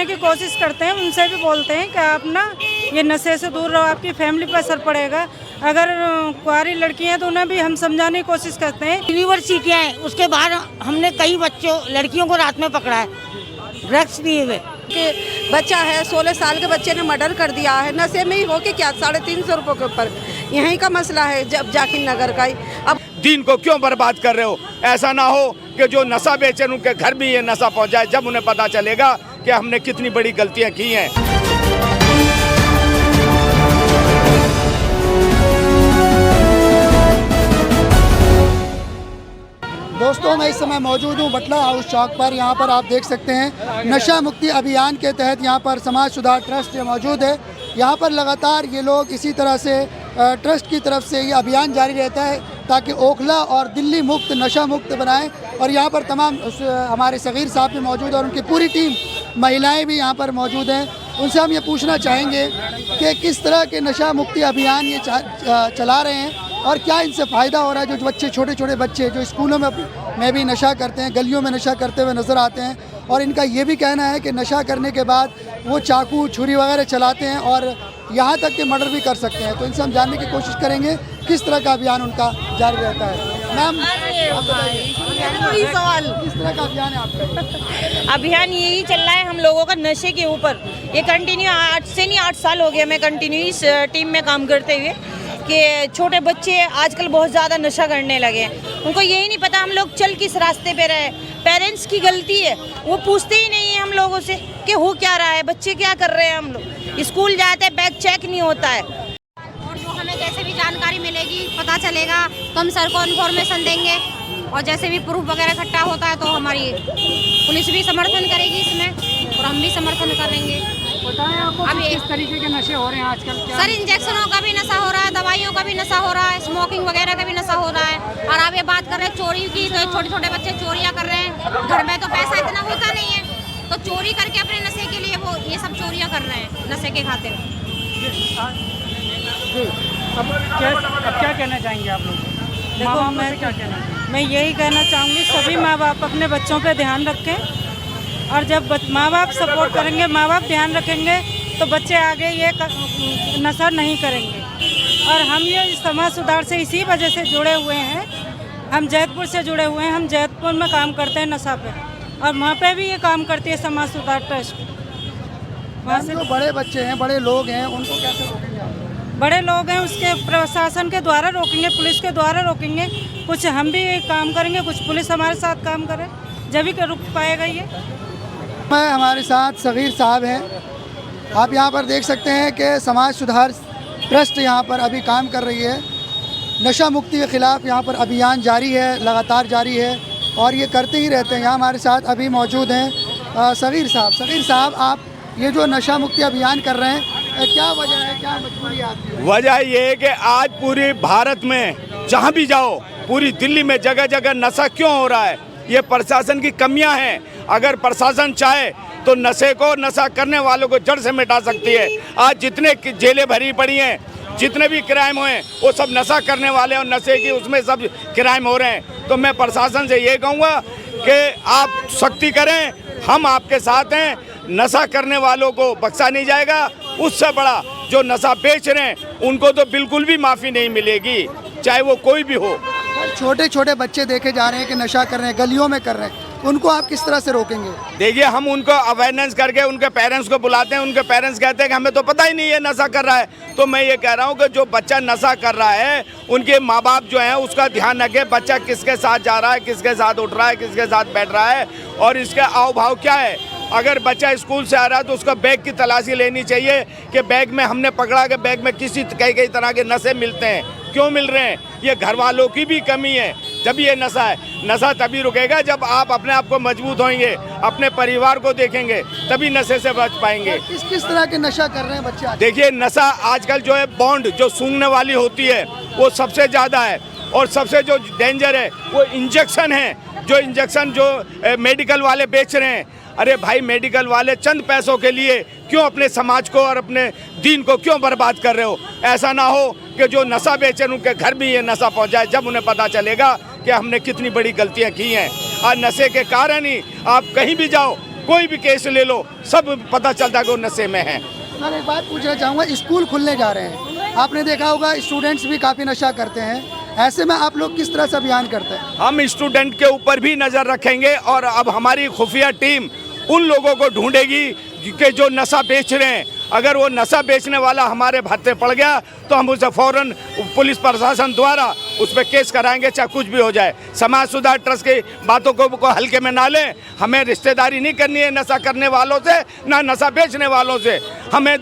समझाने की कोशिश करते हैं, उनसे भी बोलते हैं कि आप ना ये नशे से दूर रहो, आपकी फैमिली पर असर पड़ेगा। अगर कुंवारी लड़की हैं तो उन्हें भी हम समझाने की कोशिश करते हैं। यूनिवर्सिटियाँ हैं, उसके बाद हमने कई लड़कियों को रात में पकड़ा है ड्रग्स पिए हुए। कि बच्चा है 16 साल के बच्चे ने मर्डर कर दिया है, नशे में ही हो के क्या 350 रुपये के ऊपर। यहीं का मसला है जब जाकिर नगर का ही। अब दीन को क्यों बर्बाद कर रहे हो? ऐसा ना हो कि जो नशा बेचे उनके घर भी ये नशा पहुंचाए, जब उन्हें पता चलेगा कि हमने कितनी बड़ी गलतियां की हैं। दोस्तों, मैं इस समय मौजूद हूँ बटला हाउस चौक पर। यहाँ पर आप देख सकते हैं नशा मुक्ति अभियान के तहत यहाँ पर समाज सुधार ट्रस्ट मौजूद है। यहाँ पर लगातार ये लोग इसी तरह से ट्रस्ट की तरफ से ये अभियान जारी रहता है ताकि ओखला और दिल्ली मुक्त नशा मुक्त बनाएं। और यहाँ पर तमाम हमारे सगीर साहब भी मौजूद हैं और उनकी पूरी टीम महिलाएं भी यहाँ पर मौजूद हैं। उनसे हम ये पूछना चाहेंगे कि किस तरह के नशा मुक्ति अभियान ये चला रहे हैं और क्या इनसे फ़ायदा हो रहा है। जो बच्चे छोटे छोटे बच्चे जो स्कूलों में भी नशा करते हैं, गलियों में नशा करते हुए नज़र आते हैं, और इनका ये भी कहना है कि नशा करने के बाद वो चाकू छुरी वगैरह चलाते हैं और यहाँ तक कि मर्डर भी कर सकते हैं। तो इनसे हम जानने की कोशिश करेंगे किस तरह का अभियान उनका जारी रहता है। मैम, सवाल किस तरह का अभियान है आपका? अभियान यही चल रहा है हम लोगों का नशे के ऊपर। ये कंटिन्यू 8 साल हो गया मैं कंटिन्यू इस टीम में काम करते हुए कि छोटे बच्चे आजकल बहुत ज़्यादा नशा करने लगे हैं। उनको यही नहीं पता हम लोग चल किस रास्ते पे रहे। पेरेंट्स की गलती है, वो पूछते ही नहीं है हम लोगों से कि हो क्या रहा है, बच्चे क्या कर रहे हैं। हम लोग स्कूल जाते हैं, बैग चेक नहीं होता है। और जो हमें जैसे भी जानकारी मिलेगी, पता चलेगा तो हम सर को इन्फॉर्मेशन देंगे, और जैसे भी प्रूफ वगैरह इकट्ठा होता है तो हमारी पुलिस भी समर्थन करेगी इसमें और हम भी समर्थन करेंगे। बताएं आपको अभी किस तरीके के नशे हो रहे हैं आजकल? सर, इंजेक्शनों का भी नशा हो रहा है, दवाइयों का भी नशा हो रहा है, स्मोकिंग वगैरह का भी नशा हो रहा है। और आप ये बात कर रहे हैं चोरी की, तो छोटे छोटे बच्चे चोरियां कर रहे हैं। घर में तो पैसा इतना होता नहीं है, तो चोरी करके अपने नशे के लिए वो ये सब चोरियां कर रहे हैं नशे के खातिर। अब क्या कहना चाहेंगे आप लोग? देखो, मैं यही कहना चाहूँगी सभी माँ बाप अपने बच्चों पे ध्यान रखें, और जब माँ बाप सपोर्ट करेंगे, माँ बाप ध्यान रखेंगे तो बच्चे आगे ये नशा नहीं करेंगे। और हम ये समाज सुधार से इसी वजह से जुड़े हुए हैं। हम जैतपुर से जुड़े हुए हैं, हम जैतपुर में काम करते हैं नशा पे, और वहाँ पे भी ये काम करती है समाज सुधार ट्रस्ट। वहाँ से जो बड़े बच्चे हैं, बड़े लोग हैं, उनको कैसे रोकेंगे आप? बड़े लोग हैं उसके प्रशासन के द्वारा रोकेंगे, पुलिस के द्वारा रोकेंगे। कुछ हम भी काम करेंगे, कुछ पुलिस हमारे साथ काम करे, जब ही रुक पाएगा ये। मैं हमारे साथ सगीर साहब हैं। आप यहाँ पर देख सकते हैं कि समाज सुधार ट्रस्ट यहाँ पर अभी काम कर रही है। नशा मुक्ति के ख़िलाफ़ यहाँ पर अभियान जारी है, लगातार जारी है, और ये करते ही रहते हैं। यहाँ हमारे साथ अभी मौजूद हैं सगीर साहब। सगीर साहब, आप ये जो नशा मुक्ति अभियान कर रहे हैं, क्या वजह है, क्या मजबूरी है आपकी? वजह ये है कि आज पूरे भारत में जहाँ भी जाओ, पूरी दिल्ली में जगह जगह नशा क्यों हो रहा है? ये प्रशासन की कमियां हैं। अगर प्रशासन चाहे तो नशे को, नशा करने वालों को जड़ से मिटा सकती है। आज जितने जेलें भरी पड़ी हैं, जितने भी क्राइम हुए वो सब नशा करने वाले और नशे की उसमें सब क्राइम हो रहे हैं। तो मैं प्रशासन से ये कहूँगा कि आप सख्ती करें, हम आपके साथ हैं। नशा करने वालों को बख्शा नहीं जाएगा। उससे बड़ा जो नशा बेच रहे हैं उनको तो बिल्कुल भी माफ़ी नहीं मिलेगी, चाहे वो कोई भी हो। छोटे छोटे बच्चे देखे जा रहे हैं कि नशा कर रहे हैं, गलियों में कर रहे हैं, उनको आप किस तरह से रोकेंगे? देखिए, हम उनको अवेयरनेस करके उनके पेरेंट्स को बुलाते हैं। उनके पेरेंट्स कहते हैं कि हमें तो पता ही नहीं है नशा कर रहा है। तो मैं ये कह रहा हूँ कि जो बच्चा नशा कर रहा है, उनके माँ बाप जो हैं उसका ध्यान रखें। बच्चा किसके साथ जा रहा है, किसके साथ उठ रहा है, किसके साथ बैठ रहा है, और इसका आव भाव क्या है। अगर बच्चा स्कूल से आ रहा है तो उसका बैग की तलाशी लेनी चाहिए कि बैग में हमने पकड़ा कि बैग में कई तरह के नशे मिलते हैं, क्यों मिल रहे हैं। ये घर वालों की भी कमी है। जब ये नशा है, नशा तभी रुकेगा जब आप अपने आप को मजबूत होंगे, अपने परिवार को देखेंगे, तभी नशे से बच पाएंगे। किस तरह के नशा कर रहे हैं बच्चे? देखिए, नशा आजकल जो है बॉन्ड जो सूंघने वाली होती है वो सबसे ज़्यादा है, और सबसे जो डेंजर है वो इंजेक्शन है। जो इंजेक्शन जो मेडिकल वाले बेच रहे हैं, अरे भाई, मेडिकल वाले चंद पैसों के लिए क्यों अपने समाज को और अपने दीन को क्यों बर्बाद कर रहे हो? ऐसा ना हो कि जो नशा बेचे उनके घर भी ये नशा पहुंचाए, जब उन्हें पता चलेगा कि हमने कितनी बड़ी गलतियां की हैं। आज नशे के कारण ही आप कहीं भी जाओ, कोई भी केस ले लो, सब पता चलता है कि वो नशे में है। सर एक बात पूछना चाहूँगा, स्कूल खुलने जा रहे हैं, आपने देखा होगा स्टूडेंट्स भी काफ़ी नशा करते हैं, ऐसे में आप लोग किस तरह से अभियान करते हैं? हम स्टूडेंट के ऊपर भी नज़र रखेंगे और अब हमारी खुफिया टीम उन लोगों को ढूंढेगी कि जो नशा बेच रहे हैं। अगर वो नशा बेचने वाला हमारे भत्ते पड़ गया तो हम उसे फौरन पुलिस प्रशासन द्वारा उस पर केस कराएंगे, चाहे कुछ भी हो जाए। समाज सुधार ट्रस्ट की बातों को हल्के में ना लें। हमें रिश्तेदारी नहीं करनी है नशा करने वालों से, ना नशा बेचने वालों से। हमें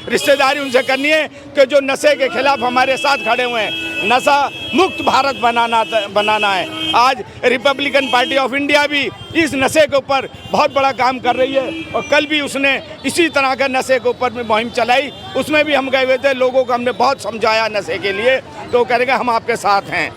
रिश्तेदारी उनसे करनी है कि जो नशे के खिलाफ हमारे साथ खड़े हुए हैं। नशा मुक्त भारत बनाना है। आज रिपब्लिकन पार्टी ऑफ इंडिया भी इस नशे के ऊपर बहुत बड़ा काम कर रही है और कल भी उसने इसी तरह का नशे के ऊपर भी मुहिम चलाई। उसमें भी हम गए हुए थे, लोगों को हमने बहुत समझाया नशे के लिए, तो करेंगे हम आपके साथ हैं।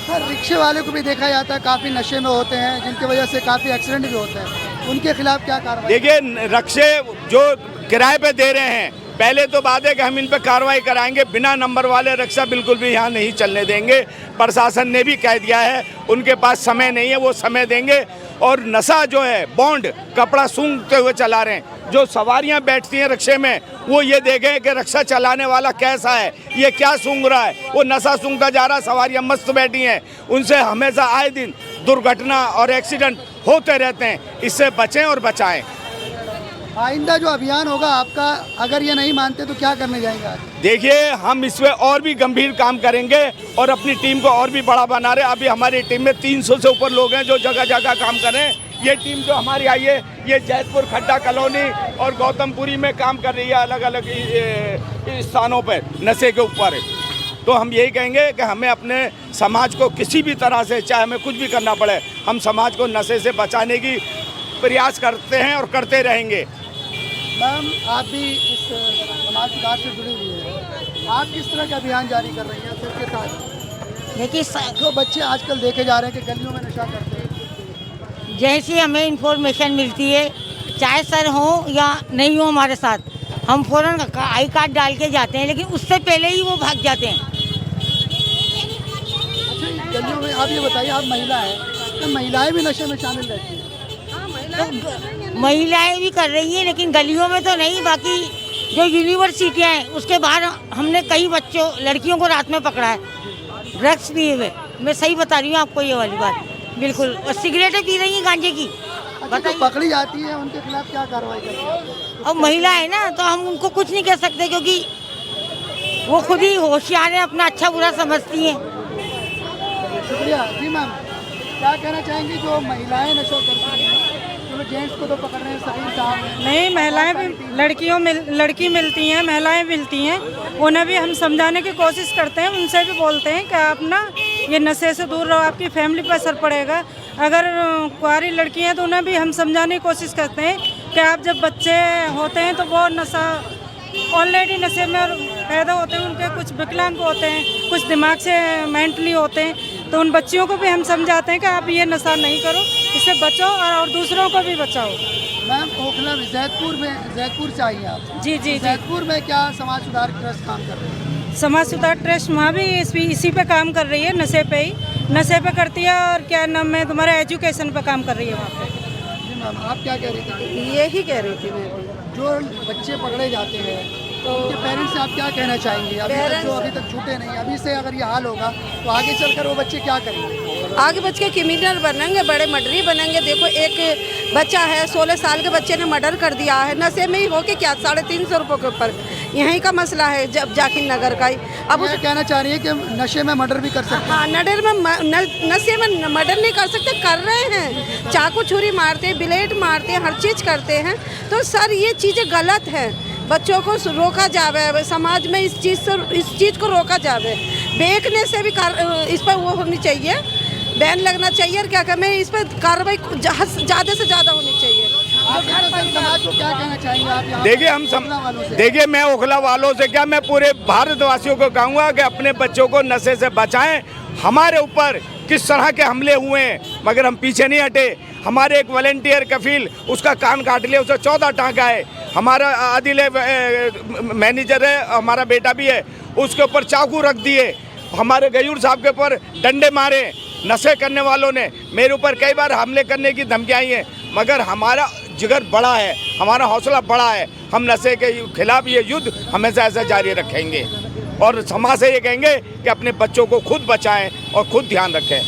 सर रिक्शे वाले को भी देखा जाता है काफ़ी नशे में होते हैं, जिनकी वजह से काफ़ी एक्सीडेंट भी होते हैं, उनके खिलाफ क्या कार्रवाई? देखिए, रिक्शे जो किराए पे दे रहे हैं, पहले तो बात है कि हम इन पर कार्रवाई कराएंगे। बिना नंबर वाले रिक्शा बिल्कुल भी यहाँ नहीं चलने देंगे। प्रशासन ने भी कह दिया है, उनके पास समय नहीं है, वो समय देंगे। और नशा जो है बॉन्ड कपड़ा सूंघते हुए चला रहे हैं। जो सवारियां बैठती हैं रिक्शे में, वो ये देखें कि रिक्शा चलाने वाला कैसा है, ये क्या सूंघ रहा है। वो नशा सूंघता जा रहा है, सवारियां मस्त बैठी हैं। उनसे हमेशा आए दिन दुर्घटना और एक्सीडेंट होते रहते हैं। इससे बचें और बचाएं। आइंदा जो अभियान होगा आपका, अगर ये नहीं मानते तो क्या करने जाएंगे आज? देखिए, हम इसमें और भी गंभीर काम करेंगे और अपनी टीम को और भी बड़ा बना रहे हैं। अभी हमारी टीम में 300 से ऊपर लोग हैं जो जगह जगह काम कर रहे हैं। ये टीम जो हमारी आई है, ये जैतपुर खड्डा कॉलोनी और गौतमपुरी में काम कर रही है, अलग अलग स्थानों पर नशे के ऊपर। तो हम यही कहेंगे कि हमें अपने समाज को किसी भी तरह से, चाहे हमें कुछ भी करना पड़े, हम समाज को नशे से बचाने की प्रयास करते हैं और करते रहेंगे। मैम, आप भी इस समाज सुधार से जुड़ी हुई है, आप किस तरह का अभियान जारी कर रही हैं सबके साथ? देखिए जो बच्चे आजकल देखे जा रहे हैं कि गलियों में नशा करते हैं, जैसी हमें इंफॉर्मेशन मिलती है, चाहे सर हो या नहीं हो हमारे साथ, हम फ़ौरन आई कार्ड डाल के जाते हैं, लेकिन उससे पहले ही वो भाग जाते हैं। अच्छा, गलियों में आप ये बताइए, आप महिला हैं, तो महिलाएं भी नशे में शामिल रहती हैं? तो महिलाएं भी कर रही हैं, लेकिन गलियों में तो नहीं। बाकी जो यूनिवर्सिटियाँ हैं उसके बाहर हमने कई बच्चों लड़कियों को रात में पकड़ा है ड्रग्स पिए हुए। मैं सही बता रही हूँ आपको ये वाली बात, बिल्कुल। और सिगरेटें पी रही हैं गांजे की। बताइए, पकड़ी जाती है उनके खिलाफ क्या कार्रवाई करती है? अब महिला है ना, तो हम उनको कुछ नहीं कह सकते, क्योंकि वो खुद ही होशियार है, अपना अच्छा बुरा समझती हैं। शुक्रिया जी। मैम, क्या कहना चाहेंगी जो महिलाएं नशा करती हैं? चलो, जेंट्स को तो पकड़ रहे हैं, सही काम है। नहीं, महिलाएं भी, लड़की मिलती हैं, महिलाएं मिलती हैं, उन्हें भी हम समझाने की कोशिश करते हैं। उनसे भी बोलते हैं कि आप ना ये नशे से दूर रहो, आपकी फैमिली पर असर पड़ेगा। अगर कुंवारी लड़की हैं तो उन्हें भी हम समझाने की कोशिश करते हैं कि आप जब बच्चे होते हैं तो वो नशा ऑलरेडी नशे में पैदा होते हैं, उनके कुछ विकलांग होते हैं, कुछ दिमाग से मेंटली होते हैं। तो उन बच्चियों को भी हम समझाते हैं कि आप ये नशा नहीं करो, इससे बचो और दूसरों को भी बचाओ। मैम, ओखला में जैतपुर से आई हैं आप? जी जी जी। जैतपुर में क्या समाज सुधार ट्रस्ट काम कर रहे हैं? समाज सुधार ट्रस्ट वहाँ भी इसी पे काम कर रही है, नशे पे ही, नशे पे करती है। और क्या नाम है तुम्हारा, एजुकेशन पे काम कर रही है वहाँ पे। जी मैम, आप क्या कह रही थी? यही कह रही थी मैं भी। जो बच्चे पकड़े जाते हैं तो उनके पेरेंट्स से आप क्या कहना चाहेंगी? अभी तक छूटे नहीं, अभी से अगर ये हाल होगा तो आगे चलकर वो बच्चे क्या करेंगे? आगे बच के क्रिमिनल बनेंगे, बड़े मर्डरी बनेंगे। देखो, एक बच्चा है 16 साल के बच्चे ने मर्डर कर दिया है, नशे में ही होके क्या 350 रुपये के ऊपर। यहीं का मसला है जब जाकिर नगर का ही। अब ये कहना चाह रही है कि नशे में मर्डर भी कर सकते हैं? हाँ, नशे में मर्डर नहीं कर सकते, कर रहे हैं। चाकू छुरी मारते हैं, ब्लेड मारते हैं, हर चीज़ करते हैं। तो सर, ये चीज़ें गलत है। बच्चों को रोका जावे, समाज में इस चीज़ को रोका जावे। बेचने से भी इस पर वो होनी चाहिए, बैन लगना चाहिए। और क्या कहते हैं, इस पर कार्रवाई ज़्यादा से ज़्यादा होनी चाहिए। समाज को क्या कहना चाहेंगे आप यहाँ? देखिए, मैं ओखला वालों से क्या, मैं पूरे भारतवासियों को कहूँगा कि अपने बच्चों को नशे से बचाएं। हमारे ऊपर किस तरह के हमले हुए हैं, मगर हम पीछे नहीं हटे। हमारे एक वॉलंटियर कफील, उसका कान काट लिया, उसे 14 टाँका है। हमारा आदिल मैनेजर है, हमारा बेटा भी है, उसके ऊपर चाकू रख दिए। हमारे गयूर साहब के ऊपर डंडे मारे नशे करने वालों ने। मेरे ऊपर कई बार हमले करने की धमकियाँ आई हैं, मगर हमारा जिगर बड़ा है, हमारा हौसला बड़ा है। हम नशे के खिलाफ ये युद्ध हमेशा ऐसा जारी रखेंगे और समाज से ये कहेंगे कि अपने बच्चों को खुद बचाएं और खुद ध्यान रखें।